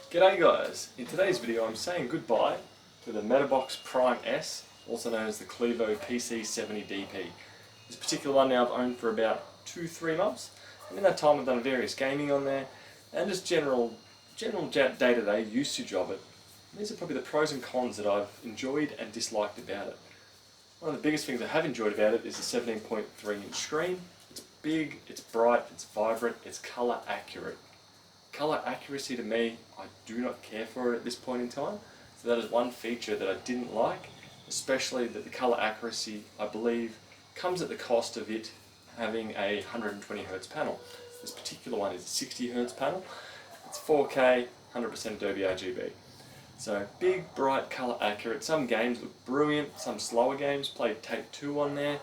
G'day guys, in today's video I'm saying goodbye to the Metabox Prime S, also known as the Clevo PC70DP. This particular one now I've owned for about 2-3 months, and in that time I've done various gaming on there and just general day-to-day usage of it. These are probably the pros and cons that I've enjoyed and disliked about it. One of the biggest things I have enjoyed about it is the 17.3-inch screen. It's big, it's bright, it's vibrant, it's colour accurate. Colour accuracy to me, I do not care for it at this point in time. So that is one feature that I didn't like, especially that the colour accuracy, I believe, comes at the cost of it having a 120Hz panel. This particular one is a 60Hz panel. It's 4K, 100% Adobe Rgb. So big, bright, colour accurate. Some games look brilliant, some slower games. Played Take 2 on there.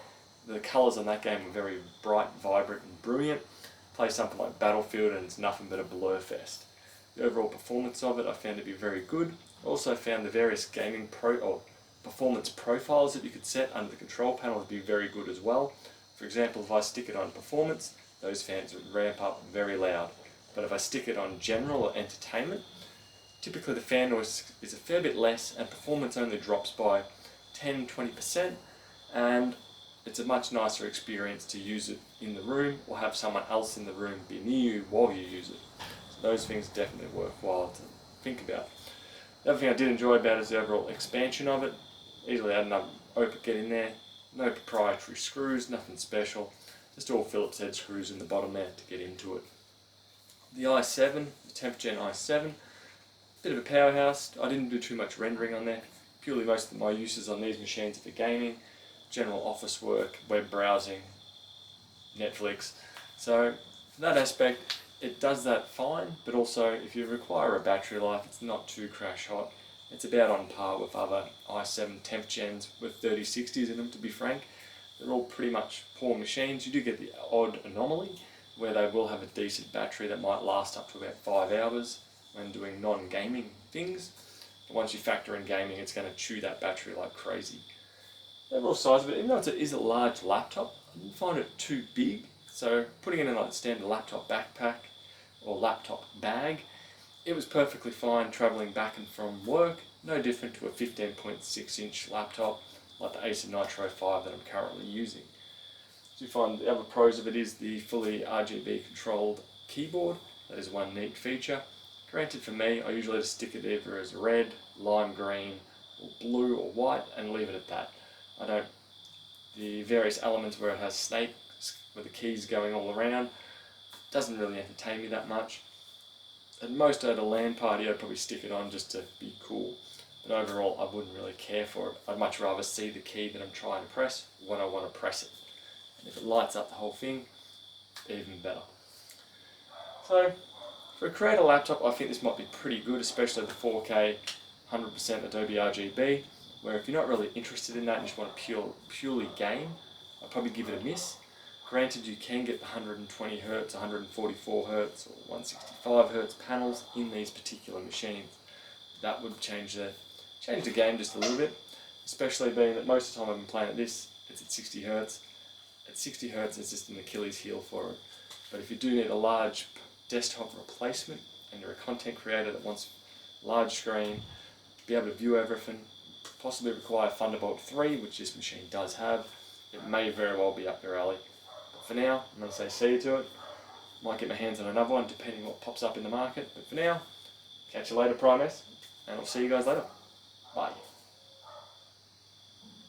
The colours on that game were very bright, vibrant and brilliant. Play something like Battlefield and it's nothing but a blur fest. The overall performance of it I found to be very good. I also found the various gaming performance profiles that you could set under the control panel to be very good as well. For example, if I stick it on performance, those fans would ramp up very loud. But if I stick it on general or entertainment, typically the fan noise is a fair bit less and performance only drops by 10-20%, and it's a much nicer experience to use it in the room or have someone else in the room be near you while you use it. So those things are definitely worthwhile to think about. The other thing I did enjoy about it is the overall expansion of it. Easily had another open get in there, no proprietary screws, nothing special, just all Phillips head screws in the bottom there to get into it. The i7, the 10th gen i7, bit of a powerhouse. I didn't do too much rendering on there. Purely most of my uses on these machines are for gaming, general office work, web browsing, Netflix. So for that aspect, it does that fine, but also if you require a battery life, it's not too crash hot. It's about on par with other i7 10th gens with 3060s in them, to be frank. They're all pretty much poor machines. You do get the odd anomaly where they will have a decent battery that might last up to about 5 hours when doing non-gaming things. But once you factor in gaming, it's going to chew that battery like crazy. The overall size of it, even though it is a large laptop, I didn't find it too big. So putting it in like a standard laptop backpack or laptop bag, it was perfectly fine travelling back and from work. No different to a 15.6-inch laptop like the Acer Nitro 5 that I'm currently using. So you find the other pros of it is the fully Rgb Controlled Keyboard. That is one neat feature. Granted, for me, I usually just stick it either as red, lime green, or blue or white and leave it at that. The various elements where it has snakes with the keys going all around doesn't really entertain me that much. At most at a LAN party I'd probably stick it on just to be cool, but overall I wouldn't really care for it. I'd much rather see the key that I'm trying to press when I want to press it. And if it lights up the whole thing, even better. So for a creator laptop I think this might be pretty good, especially the 4K 100% Adobe Rgb, where if you're not really interested in that and just want to purely game, I'd probably give it a miss. Granted, you can get the 120Hz, 144Hz or 165Hz panels in these particular machines. That would change the game just a little bit, especially being that most of the time I've been playing at this, it's at 60Hz. At 60Hz it's just an Achilles heel for it. But if you do need a large desktop replacement and you're a content creator that wants a large screen, be able to view everything, possibly require Thunderbolt 3, which this machine does have, it may very well be up your alley. But for now, I'm going to say see you to it. Might get my hands on another one depending on what pops up in the market. But for now, catch you later, Prime S, and I'll see you guys later. Bye.